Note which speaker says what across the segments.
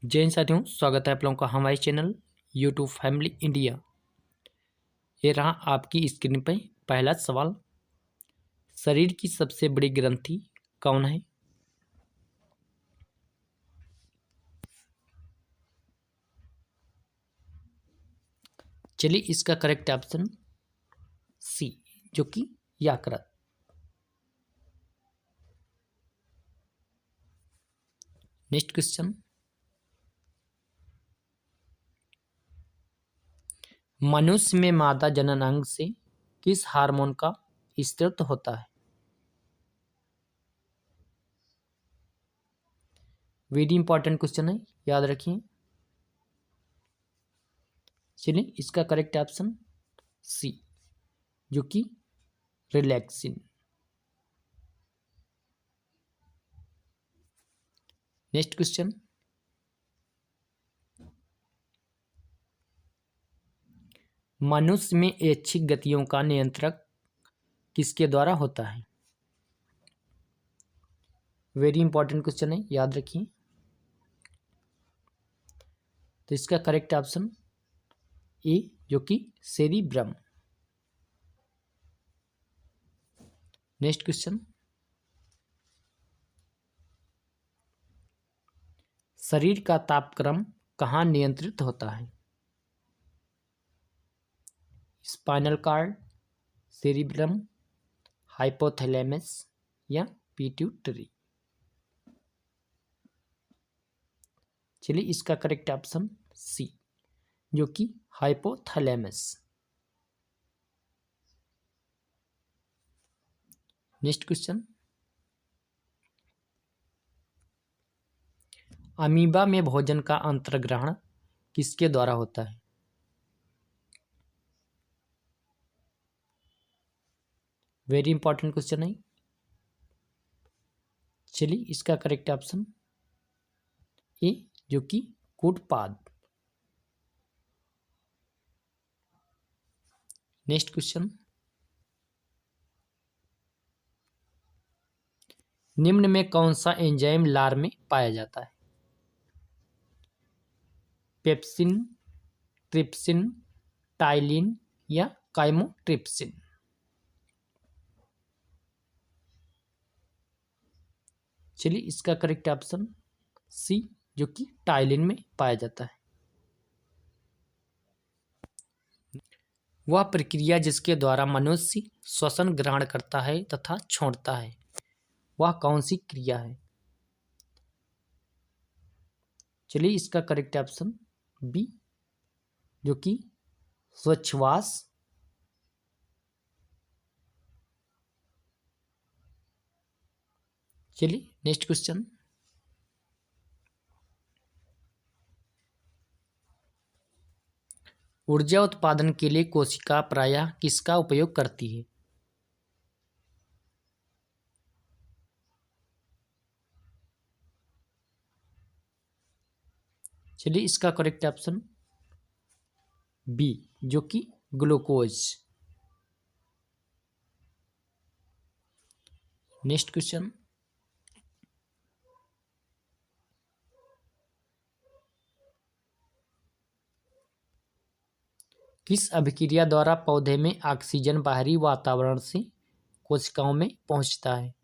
Speaker 1: जय हिंद साथियों, स्वागत है आप लोगों का हमारे चैनल यूट्यूब फैमिली इंडिया। ये रहा आपकी स्क्रीन पर पहला सवाल। शरीर की सबसे बड़ी ग्रंथि कौन है? चलिए इसका करेक्ट ऑप्शन सी, जो कि यकृत। Next question. मनुष्य में मादा जनन अंग से किस हार्मोन का स्राव होता है? वेरी इंपॉर्टेंट क्वेश्चन है, याद रखिए। चलिए इसका करेक्ट ऑप्शन सी, जो कि रिलैक्सिन। Next question. मनुष्य में ऐच्छिक गतियों का नियंत्रक किसके द्वारा होता है? वेरी इंपॉर्टेंट क्वेश्चन है, याद रखिए। तो इसका करेक्ट ऑप्शन ए, जो कि सेरिब्रम। Next question. शरीर का तापक्रम कहाँ नियंत्रित होता है? स्पाइनल कार्ड, सेरिब्रम, हाइपोथैलेमस या पिट्यूटरी? चलिए इसका करेक्ट ऑप्शन सी, जो कि हाइपोथैलेमस। Next question. अमीबा में भोजन का अंतर्ग्रहण किसके द्वारा होता है? वेरी इंपॉर्टेंट क्वेश्चन है। चलिए इसका करेक्ट ऑप्शन ए, जो कि कूटपाद। Next question. निम्न में कौन सा एंजाइम लार में पाया जाता है? पेप्सिन, ट्रिप्सिन, टाइलिन या काइमोट्रिप्सिन? चलिए इसका करेक्ट ऑप्शन सी, जो कि टाइलिन में पाया जाता है। वह प्रक्रिया जिसके द्वारा मनुष्य श्वसन ग्रहण करता है तथा छोड़ता है, वह कौन सी क्रिया है? चलिए इसका करेक्ट ऑप्शन बी, जो कि स्वच्छवास। चलिए नेक्स्ट क्वेश्चन। ऊर्जा उत्पादन के लिए कोशिका प्रायः किसका उपयोग करती है? चलिए इसका करेक्ट ऑप्शन बी, जो कि ग्लूकोज। Next question. किस अभिक्रिया द्वारा पौधे में ऑक्सीजन बाहरी वातावरण से कोशिकाओं में पहुंचता है?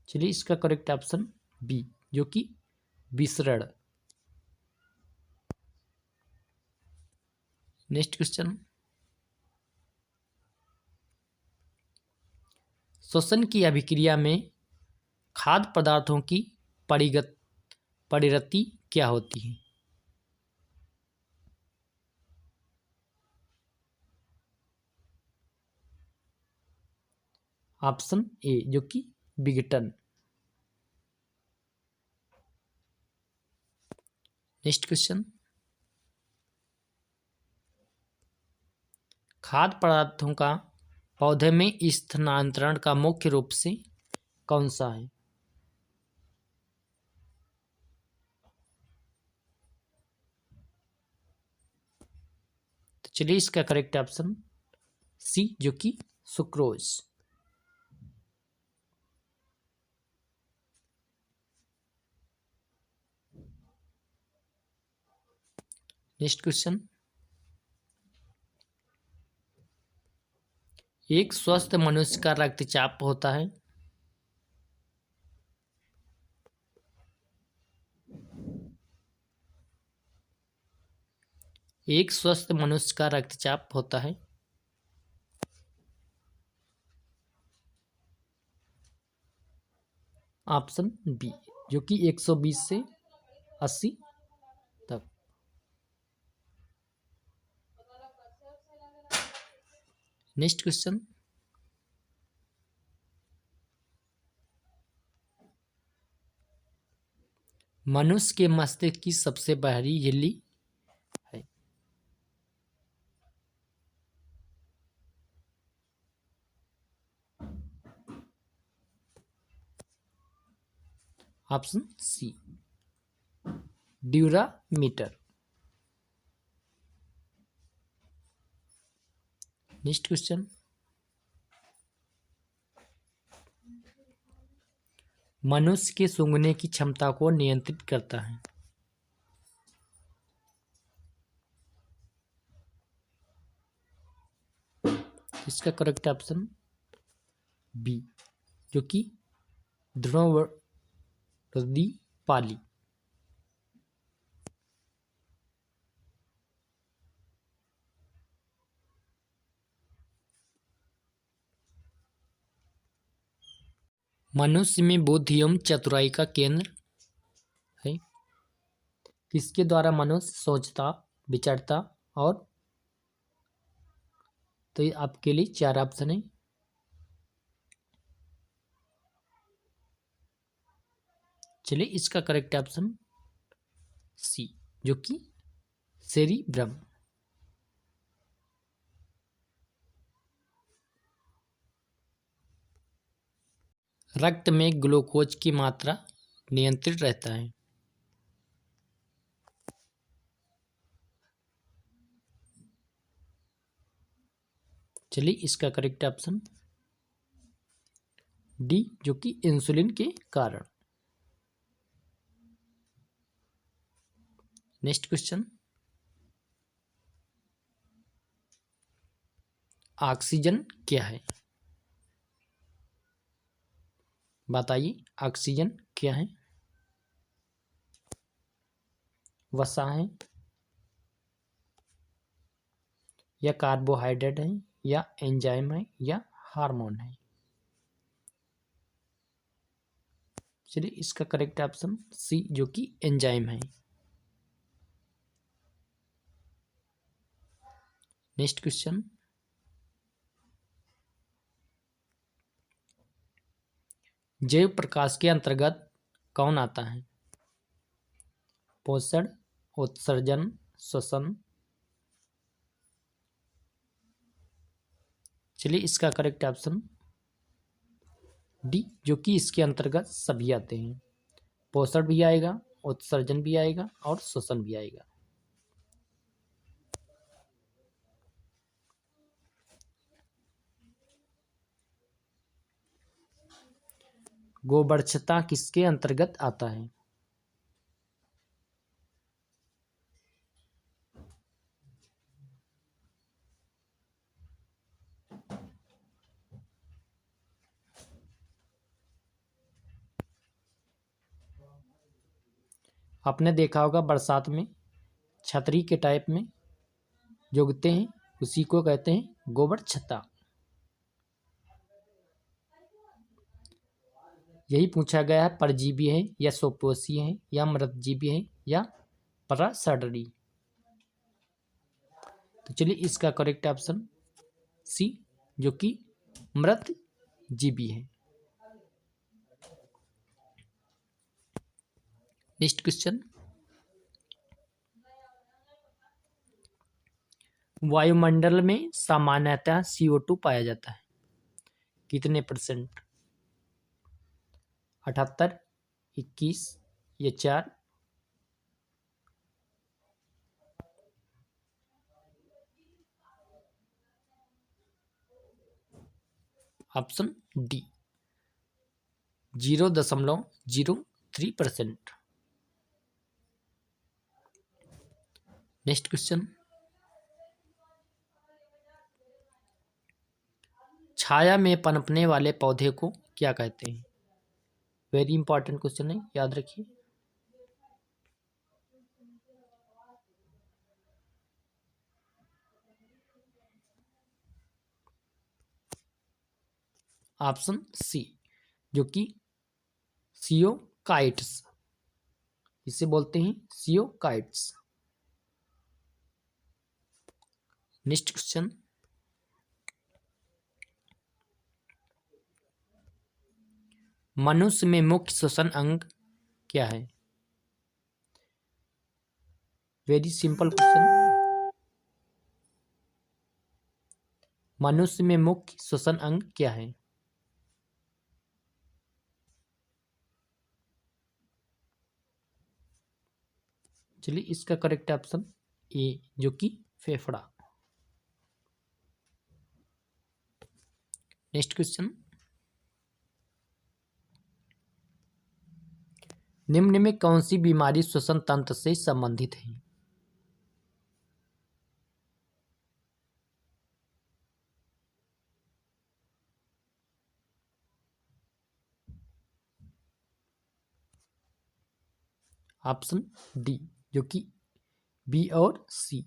Speaker 1: चलिए इसका करेक्ट ऑप्शन बी, जो कि विसरण। Next question. श्वसन की अभिक्रिया में खाद्य पदार्थों की परिणति क्या होती है? ऑप्शन ए, जो कि विघटन। Next question. खाद्य पदार्थों का पौधे में स्थानांतरण का मुख्य रूप से कौन सा है? तो चलिए इसका करेक्ट ऑप्शन सी, जो कि सुक्रोज। नेक्स्ट क्वेश्चन, एक स्वस्थ मनुष्य का रक्तचाप होता है। एक स्वस्थ मनुष्य का रक्तचाप होता है। ऑप्शन बी, जो कि 120 से 80 तक। नेक्स्ट क्वेश्चन, मनुष्य के मस्तिष्क की सबसे बाहरी झिल्ली है। Option C, dura mater. Next question, मनुष्य के सूंघने की क्षमता को नियंत्रित करता है। इसका करेक्ट ऑप्शन बी, जो कि ध्रुववर्दी पाली। मनुष्य में बुद्धि एवं चतुराई का केंद्र है। किसके द्वारा मनुष्य सोचता, विचारता और, तो ये आपके लिए 4 ऑप्शन है। चलिए, इसका करेक्ट ऑप्शन सी, जो कि सेरिब्रम। रक्त में ग्लूकोज की मात्रा नियंत्रित रहता है। चलिए, इसका करेक्ट ऑप्शन डी, जो कि इंसुलिन के कारण। नेक्स्ट क्वेश्चन, ऑक्सीजन क्या है? बताइए, ऑक्सीजन क्या है? वसा है, या कार्बोहाइड्रेट है, या एंजाइम है, या हार्मोन है? चलिए, इसका करेक्ट ऑप्शन सी, जो कि एंजाइम है। नेक्स्ट क्वेश्चन, जैव प्रकाश के अंतर्गत कौन आता है? पोषण, उत्सर्जन, श्वसन। चलिए, इसका करेक्ट ऑप्शन डी, जो कि इसके अंतर्गत सभी आते हैं। पोषण भी आएगा, उत्सर्जन भी आएगा और श्वसन भी आएगा। गोबरछता किसके अंतर्गत आता है? आपने देखा होगा बरसात में छतरी के टाइप में जो उगते हैं, उसी को कहते हैं गोबर छत्ता। यही पूछा गया है, परजीवी है या स्वपोषी है या मृतजीवी है या परासडरी। तो चलिए, इसका करेक्ट ऑप्शन सी, जो कि मृतजीवी है। नेक्स्ट क्वेश्चन, वायुमंडल में सामान्यतः CO2 पाया जाता है, कितने %? 78, 21 या 4? Option D 0.03%। नेक्स्ट क्वेश्चन, छाया में पनपने वाले पौधे को क्या कहते हैं? वेरी इंपॉर्टेंट क्वेश्चन है, याद रखिए। ऑप्शन सी, जो कि सियोकाइट्स, इसे बोलते हैं सियोकाइट्स। नेक्स्ट क्वेश्चन, मनुष्य में मुख्य श्वसन अंग क्या है? वेरी सिंपल क्वेश्चन, मनुष्य में मुख्य श्वसन अंग क्या है? चलिए, इसका करेक्ट ऑप्शन ए, जो कि फेफड़ा। नेक्स्ट क्वेश्चन, निम्न में कौन सी बीमारी श्वसन तंत्र से संबंधित है? ऑप्शन डी, जो कि बी और सी।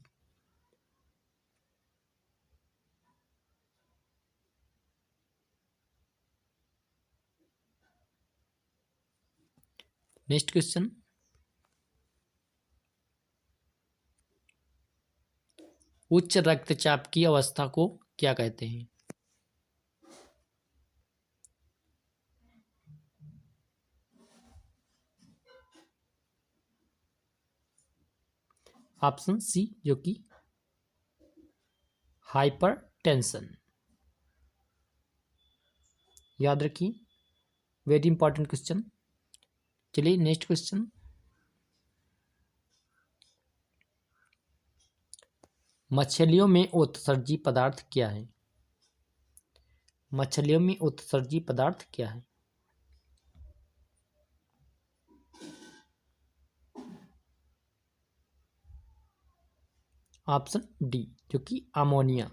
Speaker 1: नेक्स्ट क्वेश्चन, उच्च रक्तचाप की अवस्था को क्या कहते हैं? ऑप्शन सी, जो कि हाइपरटेंशन। याद रखिए, वेरी इंपॉर्टेंट क्वेश्चन। चलिए, नेक्स्ट क्वेश्चन, मछलियों में उत्सर्जी पदार्थ क्या है? मछलियों में उत्सर्जी पदार्थ क्या है? ऑप्शन डी, जो कि अमोनिया।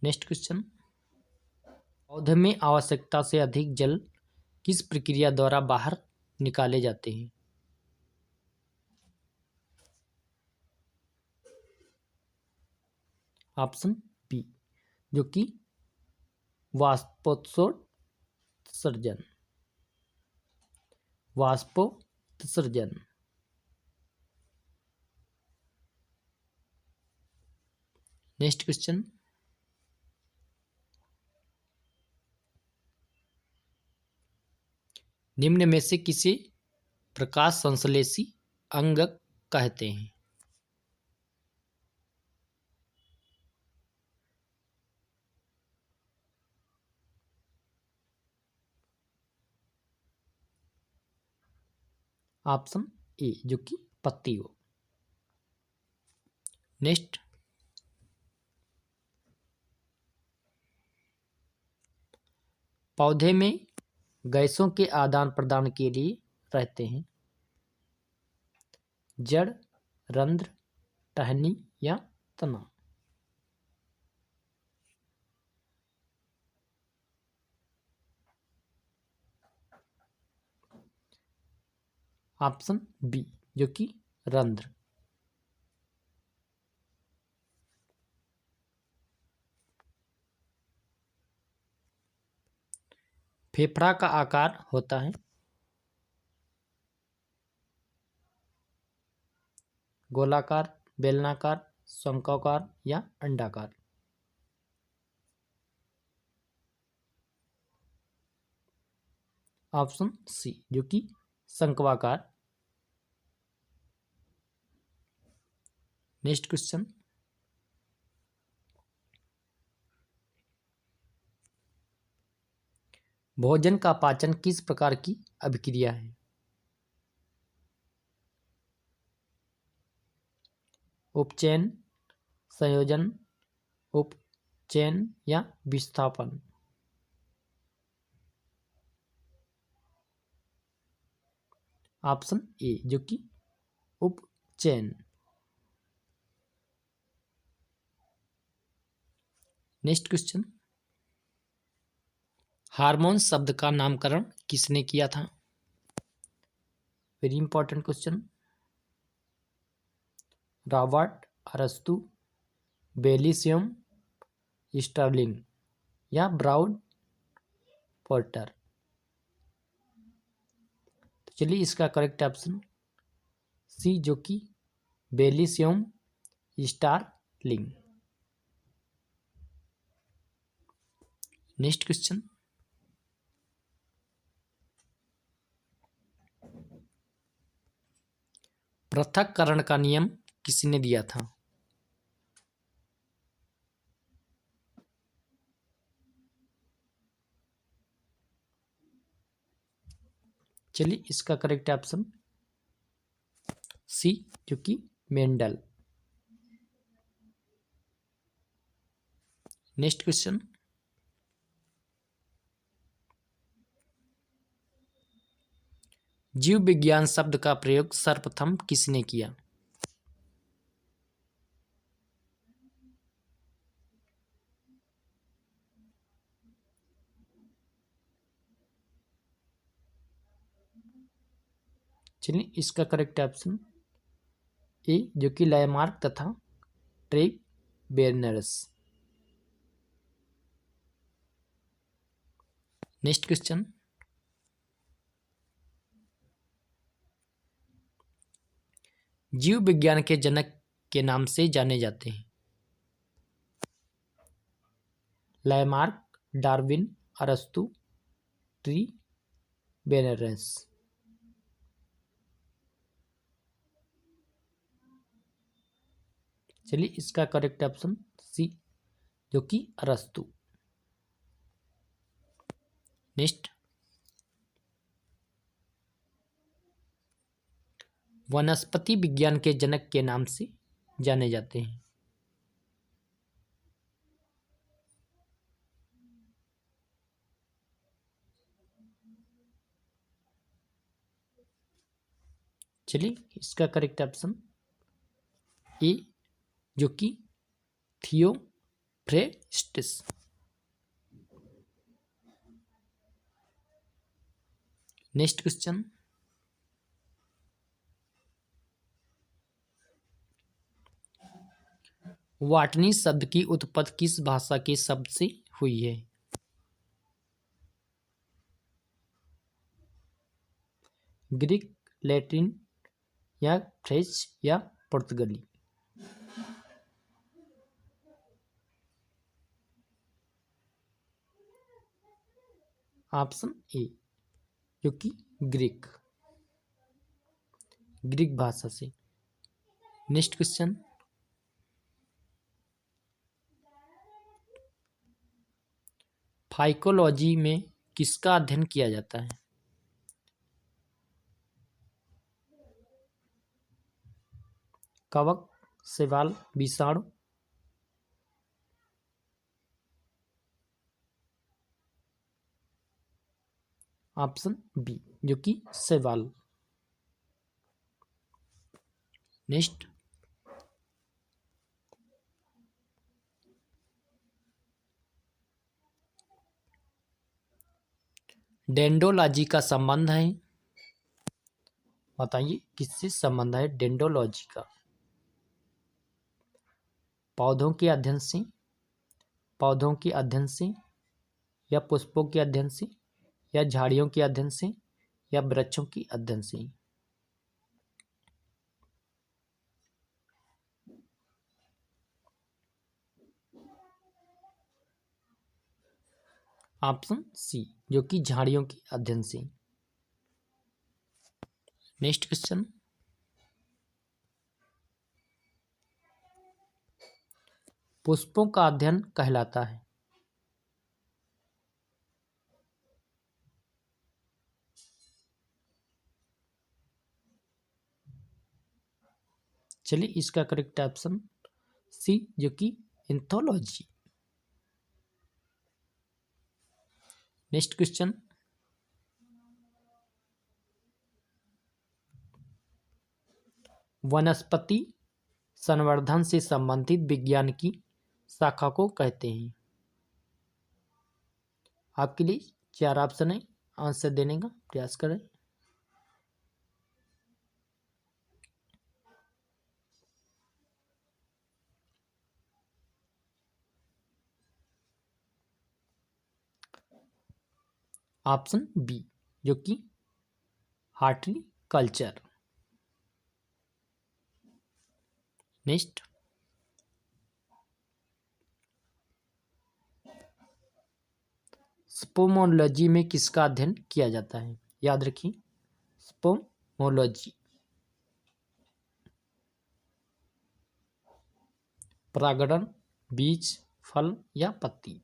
Speaker 1: नेक्स्ट क्वेश्चन, पौधे में आवश्यकता से अधिक जल किस प्रक्रिया द्वारा बाहर निकाले जाते हैं? ऑप्शन बी, जो कि वाष्पोत्सर्जन। वाष्पोत्सर्जन। नेक्स्ट क्वेश्चन, निम्न में से किसे प्रकाश संश्लेषी अंगक कहते हैं? ऑप्शन ए, जो कि पत्तियों। नेक्स्ट, पौधे में गैसों के आदान प्रदान के लिए रहते हैं जड़, रंध्र, टहनी या तना? ऑप्शन बी, जो कि रंध्र। फेफड़ा का आकार होता है गोलाकार, बेलनाकार, शंक्वाकार या अंडाकार? ऑप्शन सी, जो कि शंक्वाकार। नेक्स्ट क्वेश्चन, भोजन का पाचन किस प्रकार की अभिक्रिया है? उपचयन, संयोजन, उपचयन या विस्थापन। ऑप्शन ए जो कि उपचयन। नेक्स्ट क्वेश्चन, हार्मोन शब्द का नामकरण किसने किया था? Very important question. रॉबर्ट अरस्तु, बेलिसियम, स्टर्लिंग या ब्राउड पोर्टर। तो चलिए इसका करेक्ट ऑप्शन सी जो कि बेलिसियम स्टारलिंग। नेक्स्ट क्वेश्चन, पृथक्करण का नियम किसने दिया था? चलिए इसका करेक्ट ऑप्शन सी जो कि मेंडल। नेक्स्ट क्वेश्चन, जीव विज्ञान शब्द का प्रयोग सर्वप्रथम किसने किया? चलिए इसका करेक्ट ऑप्शन ए जो कि लैमार्क तथा ट्रेग बेरनर्स। नेक्स्ट क्वेश्चन, जीव विज्ञान के जनक के नाम से जाने जाते हैं? लैमार्क, डार्विन, अरस्तु, ट्री बेरनर्स। चलिए इसका करेक्ट ऑप्शन सी जो कि अरस्तु। नेक्स्ट, वनस्पति विज्ञान के जनक के नाम से जाने जाते हैं? चलिए इसका करेक्ट ऑप्शन ए जो कि थियोफ्रेस्टिस। नेक्स्ट क्वेश्चन, वाटनी शब्द की उत्पत्ति किस भाषा के शब्द से हुई है? ग्रीक, लैटिन या फ्रेंच या पुर्तगाली। ऑप्शन ए जो कि ग्रीक भाषा से। नेक्स्ट क्वेश्चन, फाइकोलॉजी में किसका अध्ययन किया जाता है? कवक, शैवाल, विषाणु। ऑप्शन बी जो कि शैवाल। नेक्स्ट, डेंडोलॉजी का संबंध है, बताइए किससे संबंध है डेंडोलॉजी का? पौधों के अध्ययन से, पौधों के अध्ययन से या पुष्पों के अध्ययन से या झाड़ियों के अध्ययन से या वृक्षों के अध्ययन से? ऑप्शन सी जो कि झाड़ियों के अध्ययन से। नेक्स्ट क्वेश्चन, पुष्पों का अध्ययन कहलाता है? चलिए इसका करेक्ट ऑप्शन सी जो कि एंथोलॉजी। नेक्स्ट क्वेश्चन, वनस्पति संवर्धन से संबंधित विज्ञान की शाखा को कहते हैं। आपके लिए 4 ऑप्शन है, आंसर देने का प्रयास करें। ऑप्शन बी जो कि हार्टिकल्चर। नेक्स्ट, स्पोमोलॉजी में किसका अध्ययन किया जाता है? याद रखिए, स्पोमोलॉजी। परागण, बीज, फल या पत्ती?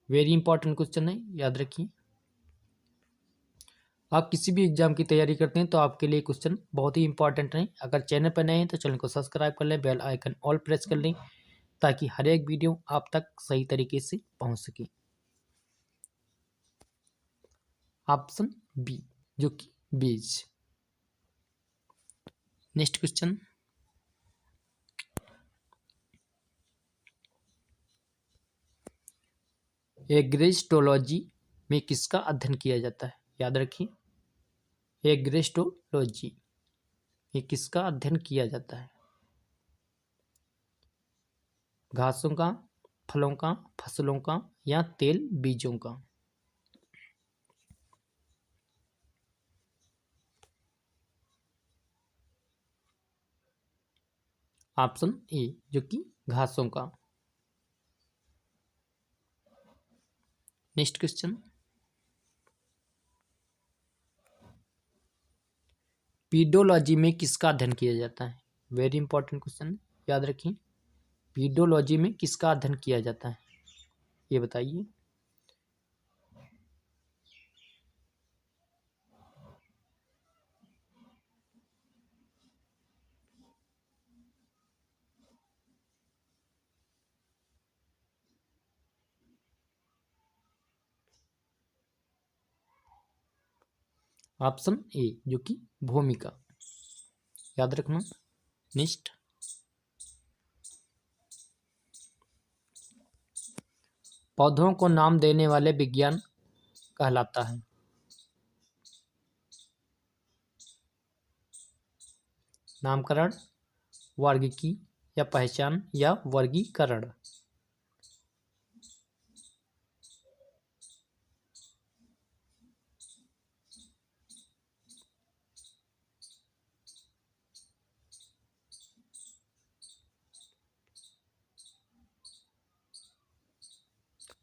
Speaker 1: वेरी इंपॉर्टेंट क्वेश्चन है, याद रखिए। आप किसी भी एग्जाम की तैयारी करते हैं तो आपके लिए क्वेश्चन बहुत ही इंपॉर्टेंट है। अगर चैनल पर नए हैं तो चैनल को सब्सक्राइब कर लें, बेल आइकन ऑल प्रेस कर लें ताकि हर एक वीडियो आप तक सही तरीके से पहुंच सके। ऑप्शन बी जो कि बीज। नेक्स्ट क्वेश्चन, एग्रेस्टोलॉजी में किसका अध्ययन किया जाता है? याद रखिए, एग्रेस्टोलॉजी में किसका अध्ययन किया जाता है? घासों का, फलों का, फसलों का या तेल बीजों का? ऑप्शन ए जो कि घासों का। नेक्स्ट क्वेश्चन, पीडोलॉजी में किसका अध्ययन किया जाता है? वेरी इंपॉर्टेंट क्वेश्चन, याद रखिए। पीडोलॉजी में किसका अध्ययन किया जाता है, ये बताइए। ऑप्शन ए जो कि भूमिका, याद रखना। नेक्स्ट, पौधों को नाम देने वाले विज्ञान कहलाता है? नामकरण, वर्गीकी या पहचान या वर्गीकरण?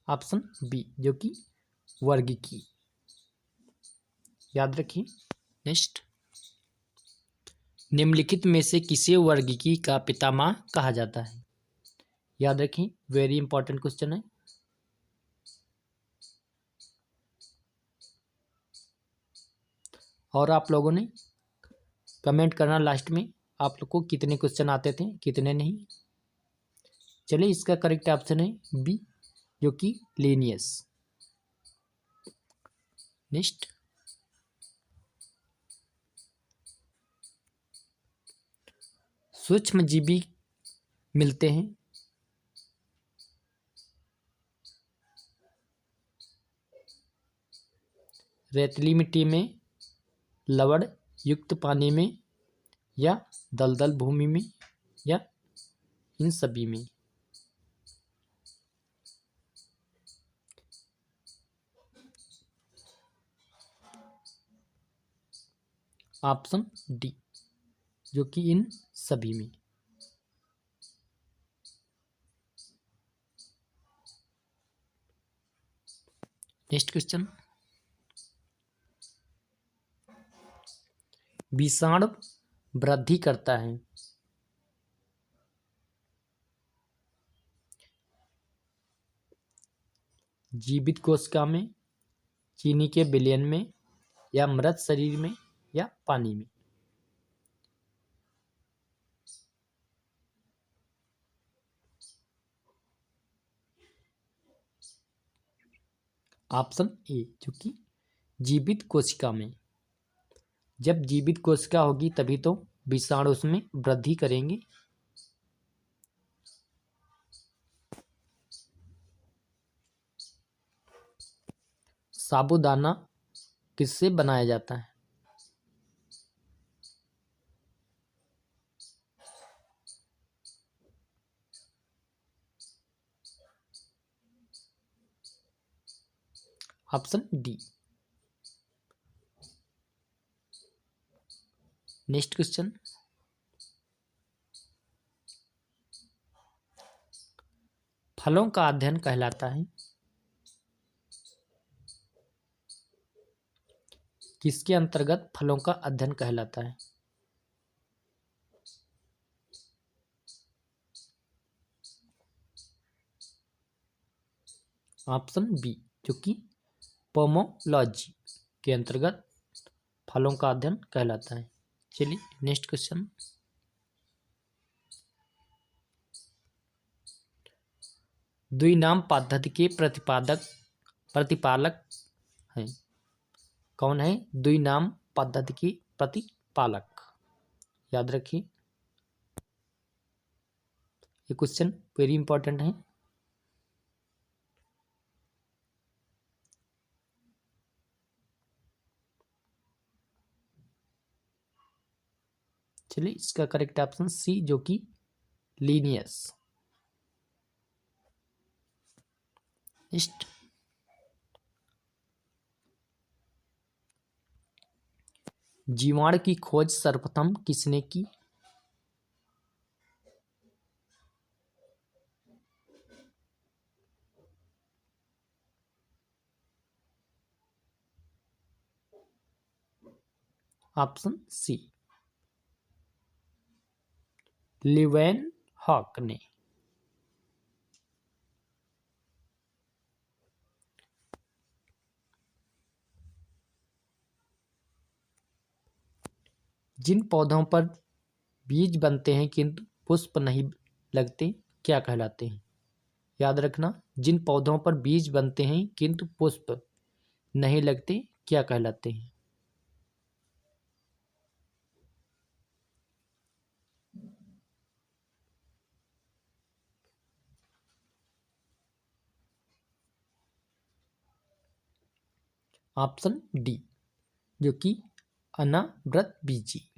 Speaker 1: ऑप्शन बी जो कि वर्गीकी, याद रखिए। नेक्स्ट, निम्नलिखित में से किसे वर्गीकी का पितामह कहा जाता है? याद रखें, वेरी इंपॉर्टेंट क्वेश्चन है। और आप लोगों ने कमेंट करना लास्ट में, आप लोग को कितने क्वेश्चन आते थे, कितने नहीं। चलिए, इसका करेक्ट ऑप्शन है बी जो कि लीनियस। नेक्स्ट, सूक्ष्मजीवी मिलते हैं रेतीली मिट्टी में, लवण युक्त पानी में या दलदल भूमि में या इन सभी में? ऑप्शन डी जो कि इन सभी में। नेक्स्ट क्वेश्चन, विषाणु वृद्धि करता है? जीवित कोशिका में, चीनी के विलयन में या मृत शरीर में या पानी में? ऑप्शन ए जो कि जीवित कोशिका में। जब जीवित कोशिका होगी तभी तो विषाणु उसमें वृद्धि करेंगे। साबूदाना किससे बनाया जाता है? Option D. नेक्स्ट क्वेश्चन, फलों का अध्ययन कहलाता है? किसके अंतर्गत फलों का अध्ययन कहलाता है? ऑप्शन बी जो कि पोमोलॉजी के अंतर्गत फलों का अध्ययन कहलाता है। चलिए नेक्स्ट क्वेश्चन, द्विनाम पद्धति के प्रतिपालक हैं? कौन है द्विनाम पद्धति के प्रतिपालक? याद रखिए, ये क्वेश्चन वेरी इंपॉर्टेंट है। चलिए इसका करेक्ट ऑप्शन सी जो कि लीनियस। नेक्स्ट, जीवाणु की खोज सर्वप्रथम किसने की? ऑप्शन सी लीवेनहॉक ने। जिन पौधों पर बीज बनते हैं किंतु पुष्प नहीं लगते क्या कहलाते हैं? याद रखना, जिन पौधों पर बीज बनते हैं किंतु पुष्प नहीं लगते क्या कहलाते हैं? ऑप्शन डी जो कि अनावृतबीजी।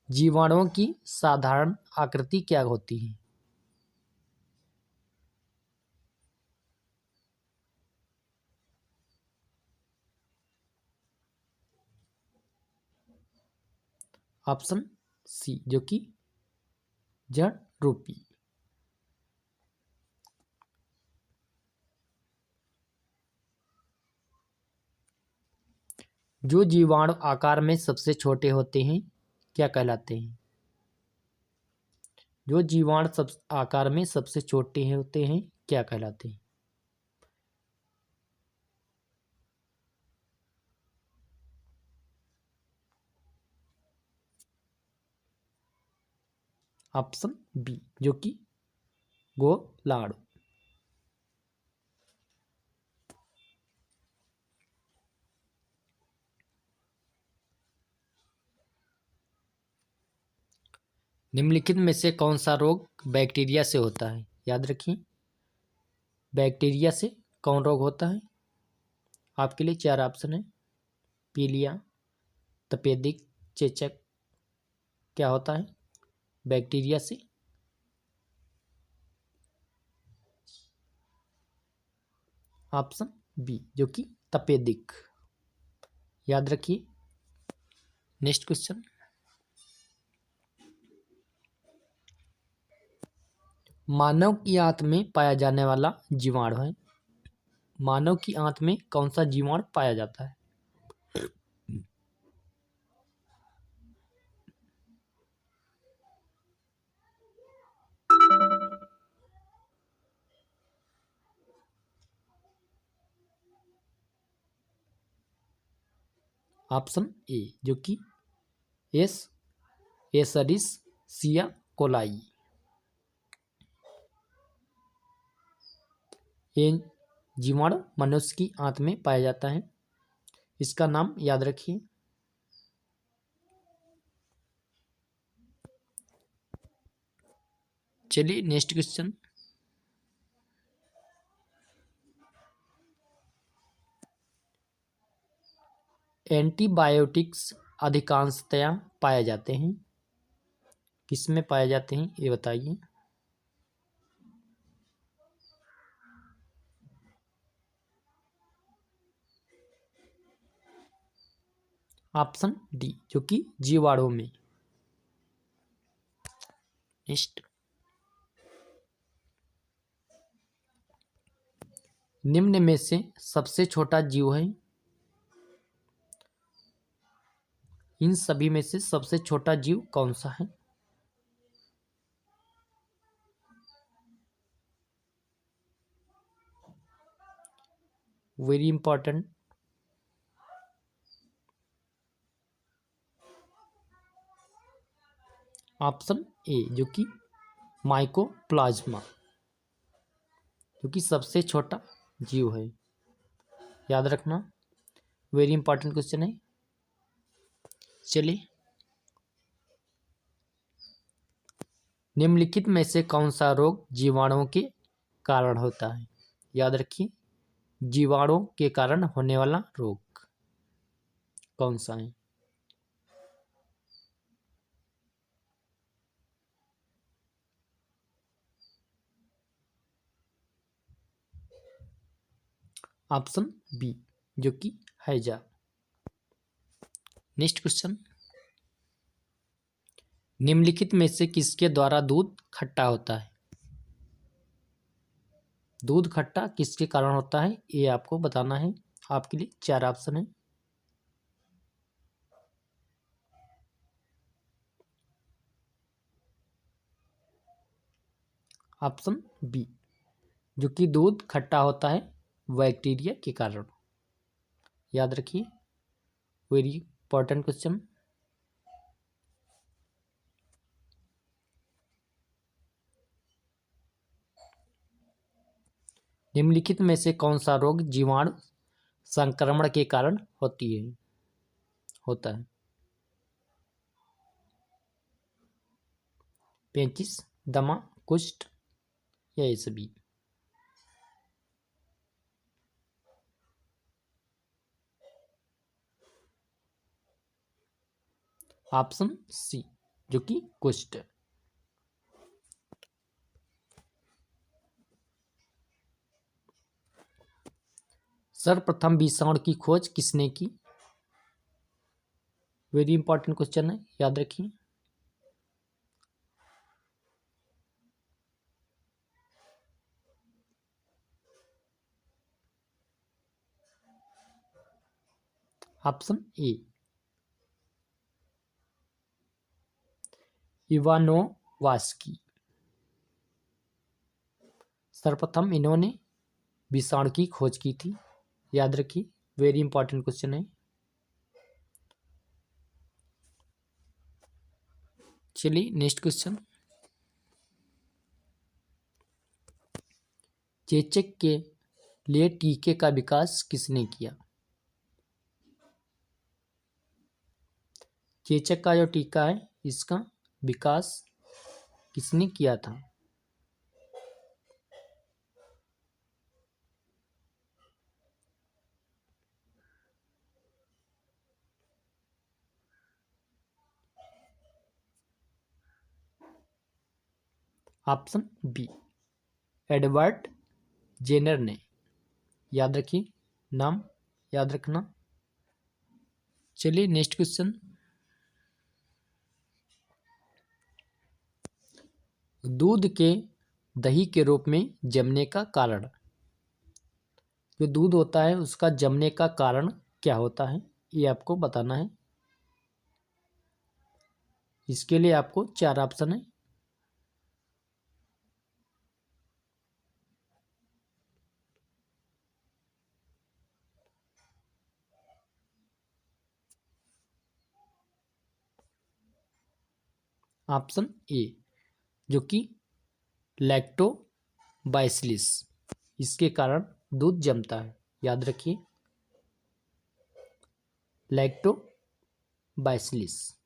Speaker 1: जीवाणुओं की साधारण आकृति क्या होती है? ऑप्शन सी जो कि जड़ रूपी। जो जीवाणु आकार में सबसे छोटे होते हैं क्या कहलाते हैं? जो जीवाणु सब आकार में सबसे छोटे होते हैं क्या कहलाते हैं? ऑप्शन बी जो कि गोलार्ध। निम्नलिखित में से कौन सा रोग बैक्टीरिया से होता है? याद रखिए, बैक्टीरिया से कौन रोग होता है? आपके लिए चार ऑप्शन है, पीलिया, तपेदिक, चेचक। क्या होता है बैक्टीरिया से? ऑप्शन बी जो कि तपेदिक। याद रखिए। नेक्स्ट क्वेश्चन, मानव की आंत में पाया जाने वाला जीवाणु है। मानव की आंत में कौन सा जीवाणु पाया जाता है? ऑप्शन ए जो कि एस एशरिशिया कोलाई। ये जीवाणु मनुष्य की आंत में पाया जाता है। इसका नाम याद रखिए। चलिए नेक्स्ट क्वेश्चन। एंटीबायोटिक्स अधिकांशतया पाए जाते हैं, किसमें पाए जाते हैं ये बताइए। ऑप्शन डी, जो कि जीवाणु में। नेक्स्ट, निम्न में से सबसे छोटा जीव है। इन सभी में से सबसे छोटा जीव कौन सा है? Very important. ऑप्शन ए, जो कि माइकोप्लाज्मा, जो कि सबसे छोटा जीव है। याद रखना, वेरी इंपॉर्टेंट क्वेश्चन है। चलिए, निम्नलिखित में से कौन सा रोग जीवाणुओं के कारण होता है? याद रखिए, जीवाणुओं के कारण होने वाला रोग कौन सा है? ऑप्शन बी, जो कि हैजा। नेक्स्ट क्वेश्चन, निम्नलिखित में से किसके द्वारा दूध खट्टा होता है? दूध खट्टा किसके कारण होता है ये आपको बताना है। आपके लिए 4 ऑप्शन है। ऑप्शन बी, जो कि दूध खट्टा होता है बैक्टीरिया के कारण। याद रखिए, वेरी इंपॉर्टेंट क्वेश्चन। निम्नलिखित में से कौन सा रोग जीवाणु संक्रमण के कारण होता है? पेचिश, दमा, कुष्ठ या ये सभी? ऑप्शन सी, जो कि कुष्ठ। सर्वप्रथम विषाणु की खोज किसने की? वेरी इंपॉर्टेंट क्वेश्चन है, याद रखिए। Option A, Ivanovsky. सर्वप्रथम इन्होंने विषाणु की खोज की थी। याद रखिए, वेरी इंपॉर्टेंट क्वेश्चन है। चलिए नेक्स्ट क्वेश्चन। चेचक के लिए टीके का विकास किसने किया? चेचक का जो टीका है इसका विकास किसने किया था? ऑप्शन बी, एडवर्ड जेनर ने। याद रखिए, नाम याद रखना। चलिए नेक्स्ट क्वेश्चन। दूध के दही के रूप में जमने का कारण, जो दूध होता है उसका जमने का कारण क्या होता है ये आपको बताना है। इसके लिए आपको 4 ऑप्शन है। ऑप्शन ए जो कि लैक्टोबाइसिलिस, इसके कारण दूध जमता है। याद रखिए, लैक्टोबाइसिलिस।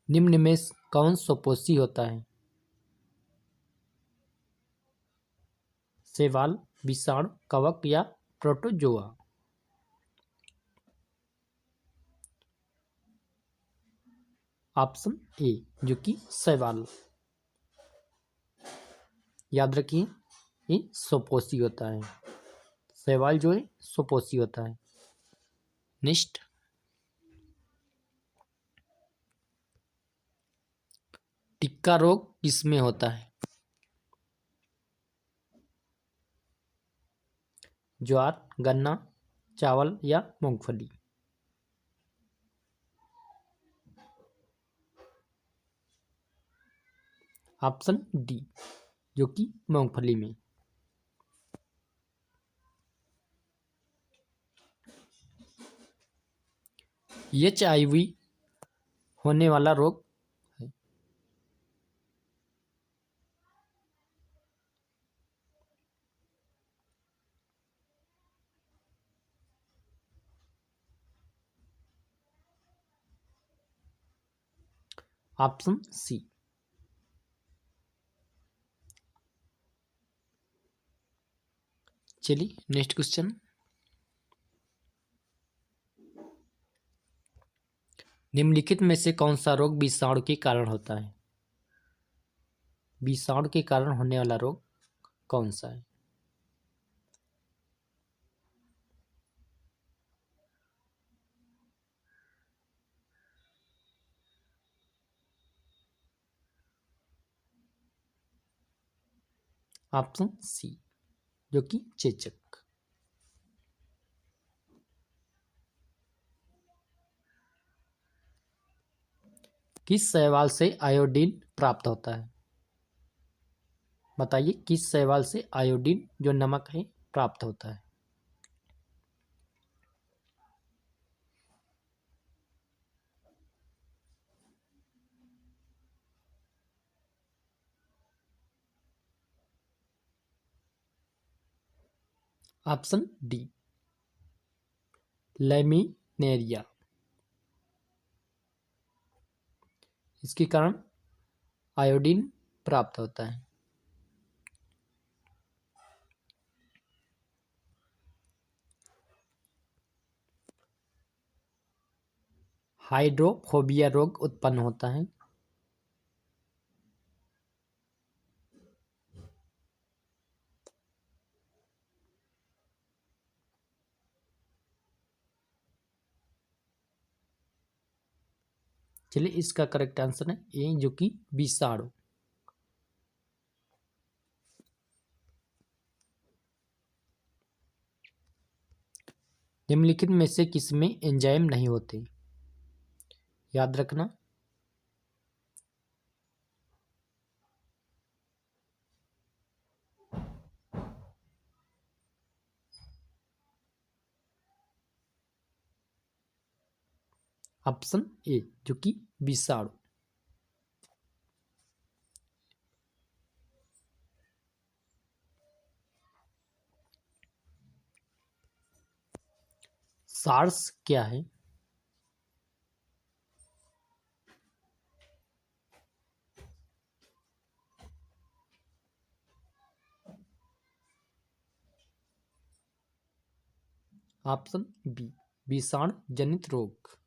Speaker 1: निम्न में कौन सुपोषी होता है? शैवाल, विषाणु, कवक या प्रोटोजोआ? ऑप्शन ए जो कि शैवाल। याद रखिए, ये सुपोषी होता है। शैवाल जो है सुपोषी होता है। नेक्स्ट, टिक्का रोग किसमें होता है? ज्वार, गन्ना, चावल या मूंगफली? ऑप्शन डी जो कि मूंगफली में। HIV होने वाला रोग है। Option C. चलिए नेक्स्ट क्वेश्चन। निम्नलिखित में से कौन सा रोग विषाणु के कारण होता है? विषाणु के कारण होने वाला रोग कौन सा है? ऑप्शन सी जो कि चेचक। किस शैवाल से आयोडीन प्राप्त होता है? बताइए, किस शैवाल से आयोडीन जो नमक है प्राप्त होता है? Option D laminaria. इसके कारण आयोडीन प्राप्त होता है। हाइड्रोफोबिया रोग उत्पन्न होता है। चलिए, इसका करेक्ट आंसर है ए जो कि विषाणु। निम्नलिखित में से किसमें एंजाइम नहीं होते? याद रखना, ऑप्शन ए जो कि विषाणु। सार्स क्या है? ऑप्शन बी विषाणु जनित रोग।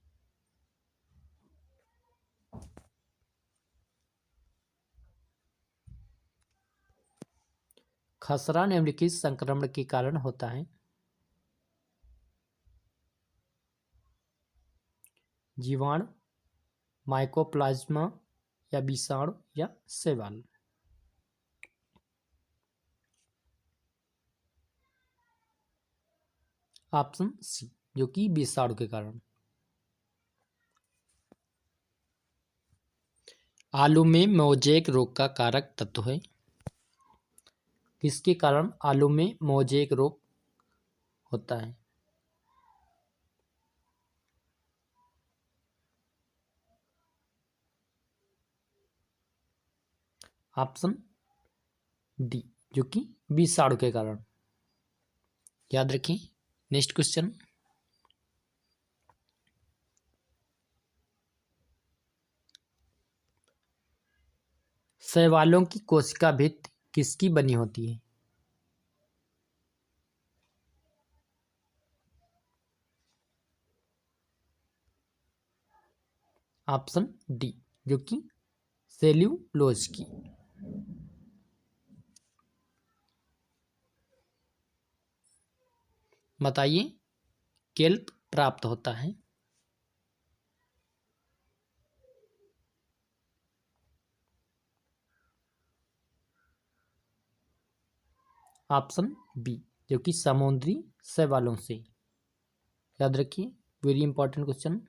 Speaker 1: खसरा निम्नलिखित संक्रमण के कारण होता है? जीवाणु, माइकोप्लाज्मा या विषाणु या शैवाल? ऑप्शन सी जो कि विषाणु के कारण। आलू में मोजेक रोग का कारक तत्व है? किसके कारण आलू में मोजेक रोग होता है? ऑप्शन डी, जो कि विषाणु के कारण। याद रखें। नेक्स्ट क्वेश्चन, शैवालों की कोशिका भित्ति किसकी बनी होती है? ऑप्शन डी, जो कि सेल्यूलोज की। बताइए, केल्प प्राप्त होता है? ऑप्शन बी, जो कि समुद्री शैवालों से। याद रखिए, वेरी इंपॉर्टेंट क्वेश्चन।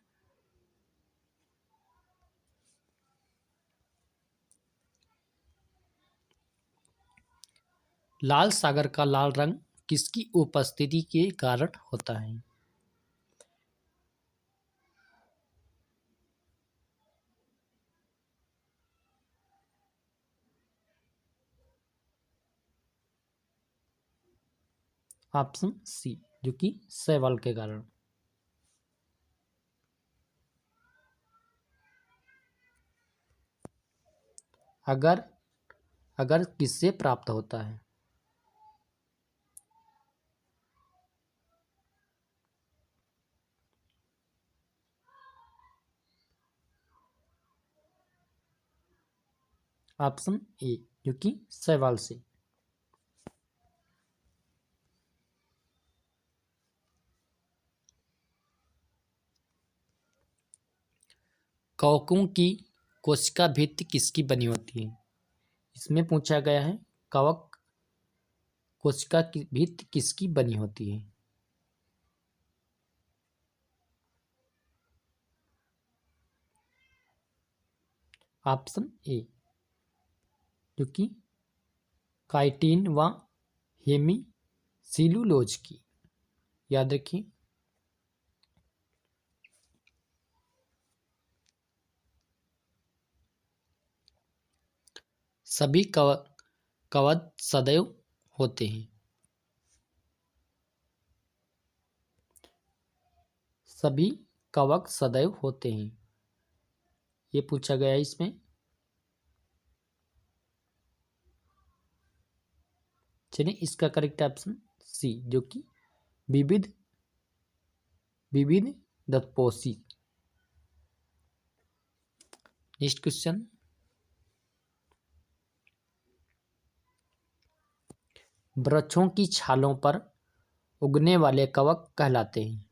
Speaker 1: लाल सागर का लाल रंग किसकी उपस्थिति के कारण होता है? ऑप्शन सी, जो कि शैवाल के कारण। अगर अगर किससे प्राप्त होता है? ऑप्शन ए, जो कि शैवाल से। कवकों की कोशिका भित्ति किसकी बनी होती है? इसमें पूछा गया है, कवक कोशिका की भित्ति किसकी बनी होती है? ऑप्शन ए, जो कि काइटिन व हेमीसिल्यूलोज की। याद रखिए। सभी कवक सदैव होते हैं। सभी कवक सदैव होते हैं, ये पूछा गया है इसमें। चलिए, इसका करेक्ट ऑप्शन सी, जो कि विविध विविध दत्पोषी। नेक्स्ट क्वेश्चन, वृक्षों की छालों पर उगने वाले कवक कहलाते हैं?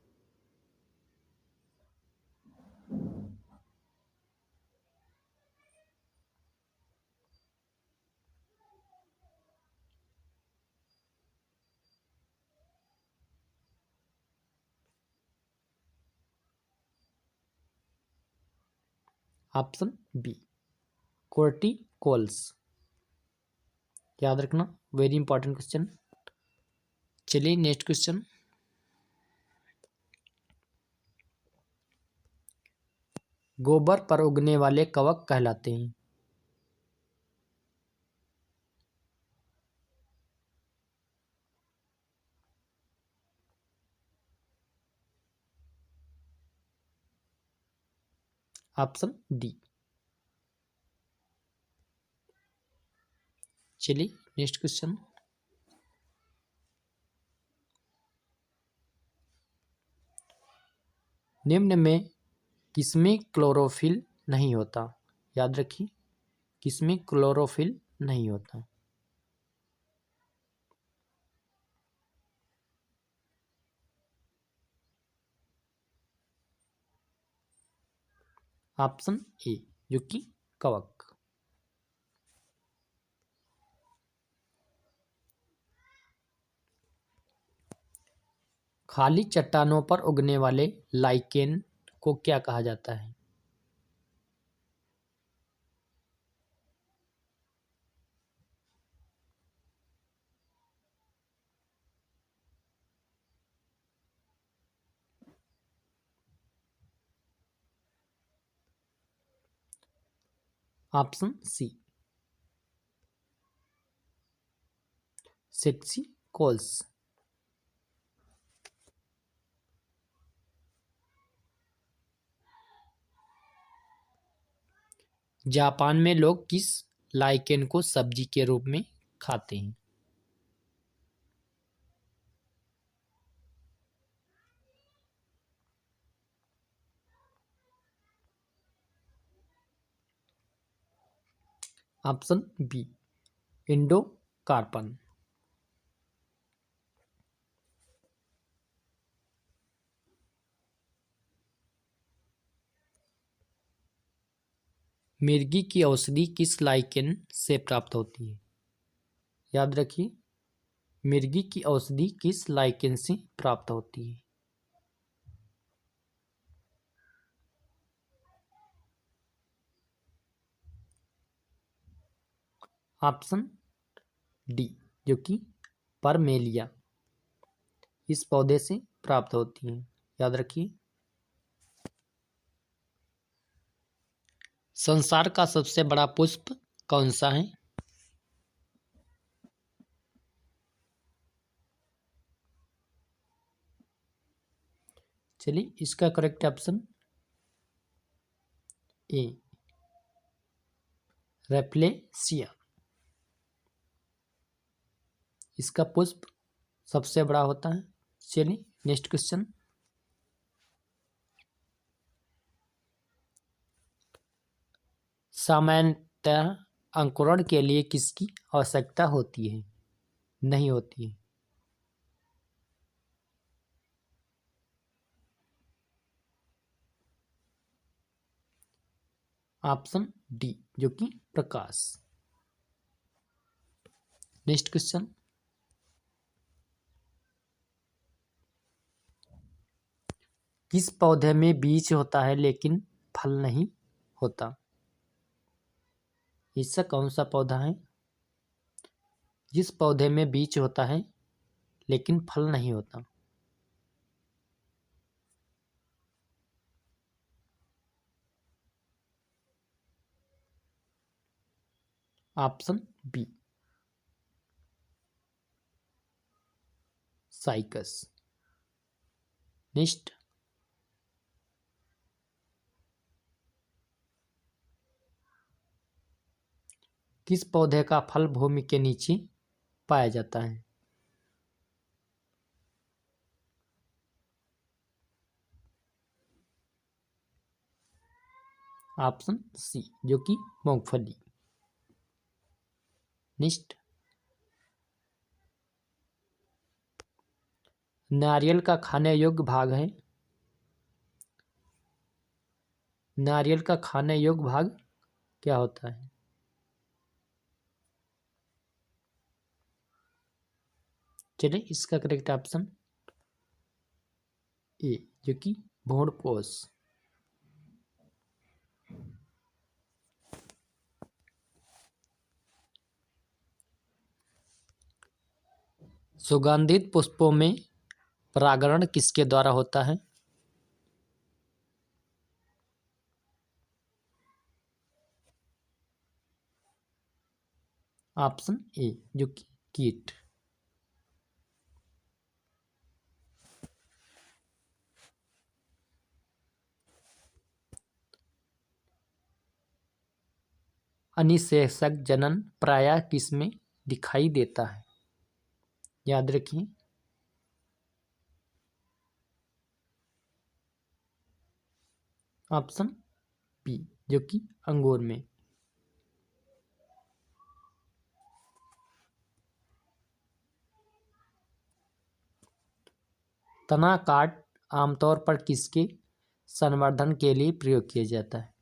Speaker 1: ऑप्शन बी, कोर्टिकोल्स। याद रखना, वेरी इंपॉर्टेंट क्वेश्चन। चलिए, नेक्स्ट क्वेश्चन, गोबर पर उगने वाले कवक कहलाते हैं? Option D. चलिए, नेक्स्ट क्वेश्चन, निम्न में किसमें क्लोरोफिल नहीं होता? याद रखिए, किसमें क्लोरोफिल नहीं होता? ऑप्शन ए, जो कि कवक। खाली चट्टानों पर उगने वाले लाइकेन को क्या कहा जाता है? Option C sexy calls. Japan में लोग किस लाइकेन को सब्जी के रूप में खाते हैं? ऑप्शन बी इंडोकार्पन। मिर्गी की औषधि किस लाइकेन से प्राप्त होती है? याद रखिए, मिर्गी की औषधि किस लाइकेन से प्राप्त होती है? ऑप्शन डी जो कि परमेलिया इस पौधे से प्राप्त होती है। याद रखिए। संसार का सबसे बड़ा पुष्प कौन सा है? चलिए, इसका करेक्ट ऑप्शन ए रेप्लेसिया। इसका पुष्प सबसे बड़ा होता है। चलिए नेक्स्ट क्वेश्चन। सामान्यतः अंकुरण के लिए किसकी आवश्यकता होती है? नहीं होती है। ऑप्शन डी जो कि प्रकाश। Next question. किस पौधे में बीज होता है लेकिन फल नहीं होता? ऐसा कौन सा पौधा है जिस पौधे में बीज होता है लेकिन फल नहीं होता? Option B cycas. नेक्स्ट। किस पौधे का फल भूमि के नीचे पाया जाता है? ऑप्शन सी जो कि मूंगफली। नेक्स्ट। नारियल का खाने योग्य भाग है। नारियल का खाने योग्य भाग क्या होता है? चलिए, इसका करेक्ट ऑप्शन ए जो कि भ्रूणपोष। सुगंधित पुष्पों में परागण किसके द्वारा होता है? ऑप्शन ए जो कि कीट। अनिषेचक जनन प्रायः किसमें दिखाई देता है? याद रखिए। ऑप्शन बी जो कि अंगूर में। तना काट आमतौर पर किसके संवर्धन के लिए प्रयोग किया जाता है?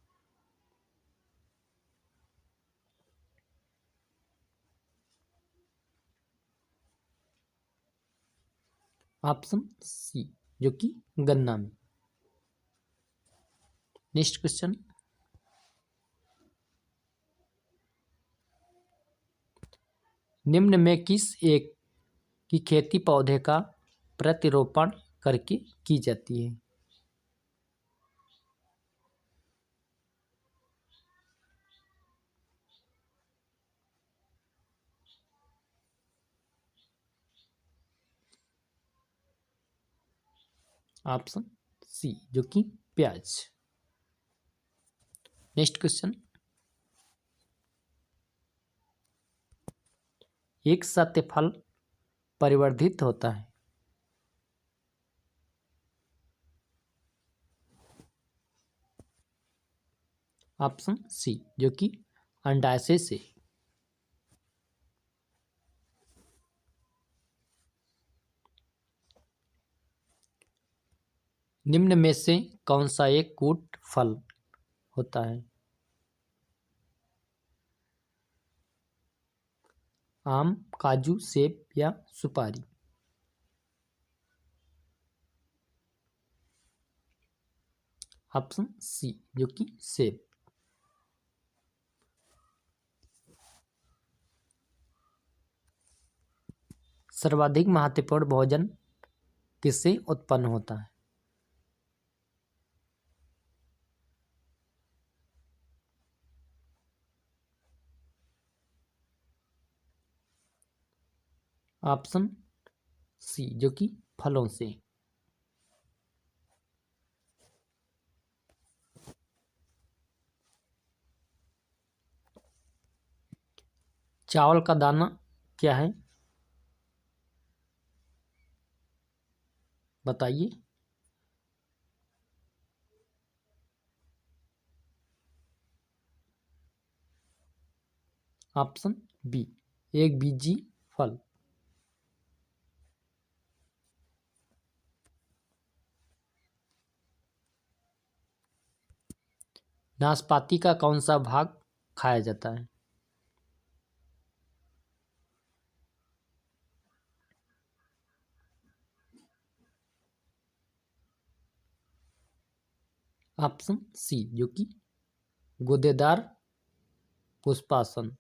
Speaker 1: ऑप्शन सी जो कि गन्ना में। Next question. निम्न में किस एक की खेती पौधे का प्रतिरोपण करके की जाती है? ऑप्शन सी जो कि प्याज। नेक्स्ट क्वेश्चन, एक सत्य फल परिवर्धित होता है। ऑप्शन सी जो कि अंडाशय से। निम्न में से कौन सा एक कूट फल होता है? आम, काजू, सेब या सुपारी। ऑप्शन सी जो कि सेब। सर्वाधिक महत्वपूर्ण भोजन किससे उत्पन्न होता है? ऑप्शन सी जो कि फलों से। चावल का दाना क्या है, बताइए। ऑप्शन बी एक बीजी फल। नाशपाती का कौन सा भाग खाया जाता है? ऑप्शन सी जो कि गूदेदार पुष्पासन।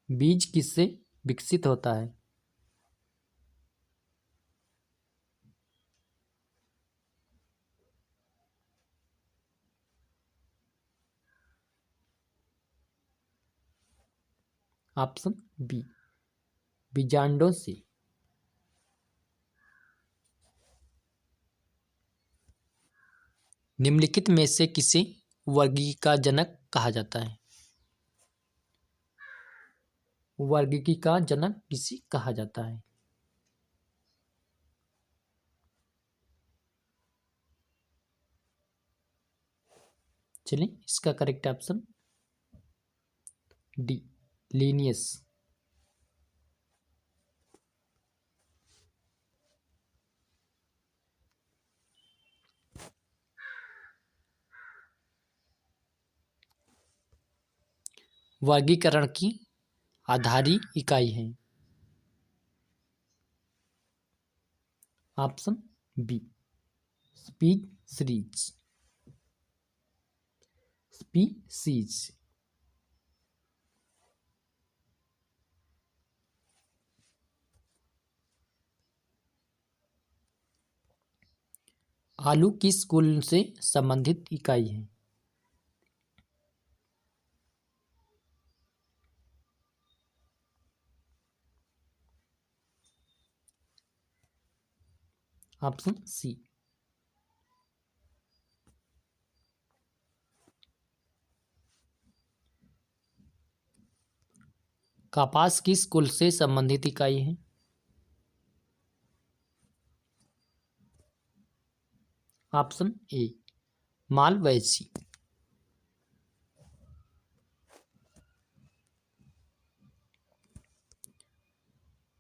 Speaker 1: बीज किससे विकसित होता है? ऑप्शन बी बीजांडों से। निम्नलिखित में से किसे वर्गीकी का जनक कहा जाता है? वर्गीकी का जनक किसे कहा जाता है? चलिए इसका करेक्ट ऑप्शन डी लीनियस। वर्गीकरण की आधारी इकाई है। Option B species. स्पीसीज। आलू किस कुल से संबंधित इकाई है? Option C. कपास किस कुल से संबंधित इकाई है? Option A Malvaceae.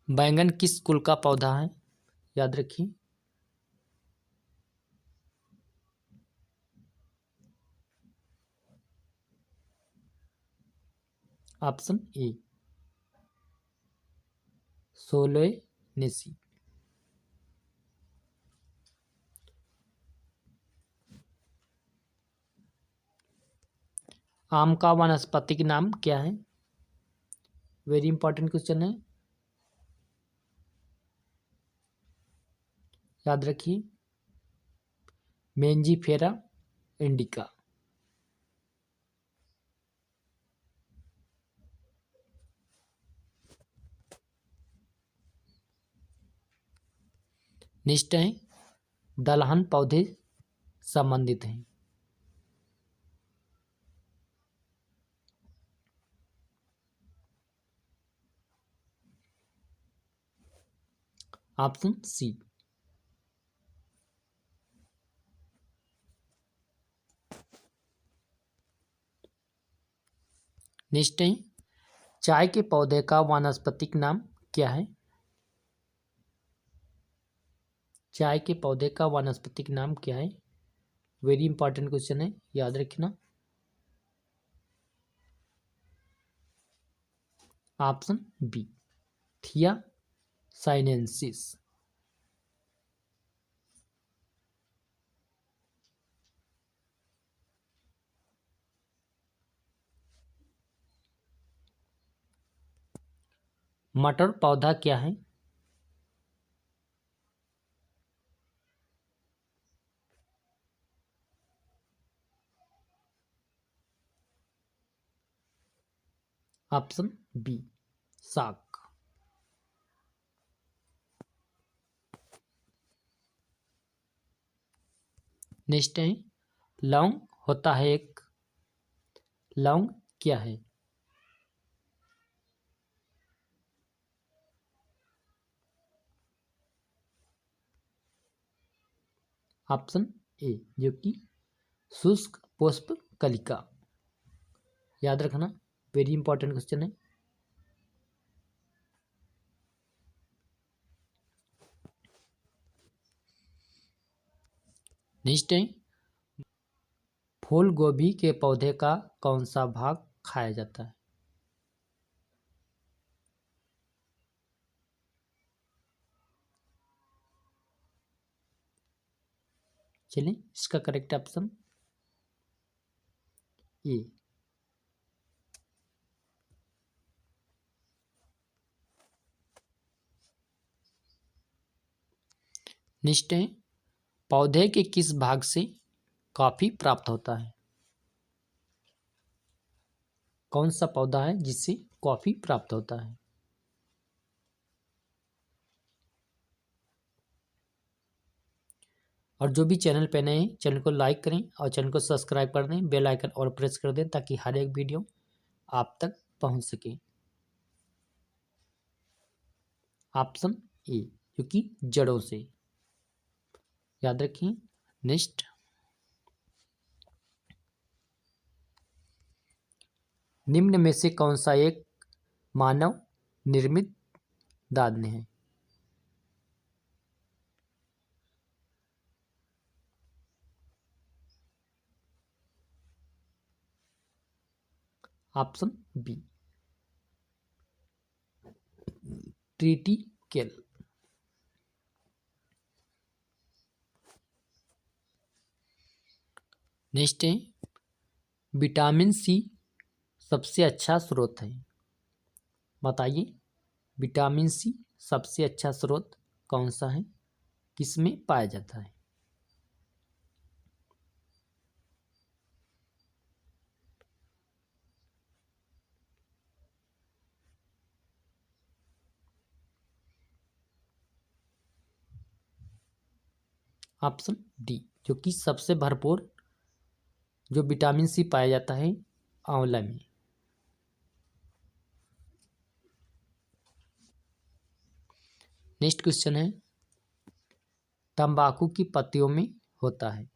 Speaker 1: बैंगन किस कुल का पौधा है, याद रखिए। Option A Solanaceae. आम का वानस्पतिक नाम क्या है? वेरी इंपॉर्टेंट क्वेश्चन है, याद रखिए। Mangifera indica. नेक्स्ट है दलहन पौधे संबंधित हैं। Option C. नेक्स्ट है चाय के पौधे का वानस्पतिक नाम क्या है? चाय के पौधे का वानस्पतिक नाम क्या है? वेरी इंपॉर्टेंट क्वेश्चन है, याद रखना। ऑप्शन बी थिया साइनेंसिस। मटर पौधा क्या है? ऑप्शन बी साग। नेक्स्ट है लौंग होता है एक। लौंग क्या है? ऑप्शन ए जो कि शुष्क पुष्प कलिका। याद रखना, वेरी इंपॉर्टेंट क्वेश्चन है। नेक्स्ट है फूल गोभी के पौधे का कौन सा भाग खाया जाता है? चलिए इसका करेक्ट ऑप्शन ए। नेक्स्ट है पौधे के किस भाग से कॉफी प्राप्त होता है? कौन सा पौधा है जिससे कॉफी प्राप्त होता है? और जो भी चैनल पे नए हैं चैनल को लाइक करें और चैनल को सब्सक्राइब कर दें, बेल आइकन और प्रेस कर दें ताकि हर एक वीडियो आप तक पहुंच सके। ऑप्शन ए जो कि जड़ों से। याद रखें। नेक्स्ट निम्न में से कौन सा एक मानव निर्मित दान है? Option B triticale. नेक्स्ट है विटामिन सी सबसे अच्छा स्रोत है। बताइए विटामिन सी सबसे अच्छा स्रोत कौन सा है, किसमें पाया जाता है? ऑप्शन डी जो कि सबसे भरपूर जो विटामिन सी पाया जाता है आंवला में। नेक्स्ट क्वेश्चन है तंबाकू की पत्तियों में होता है।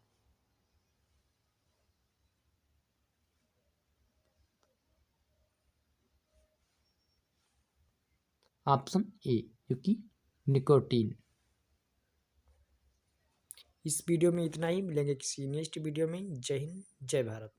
Speaker 1: ऑप्शन ए जो कि निकोटीन। इस वीडियो में इतना ही, मिलेंगे किसी नेक्स्ट वीडियो में। जय हिंद जय भारत।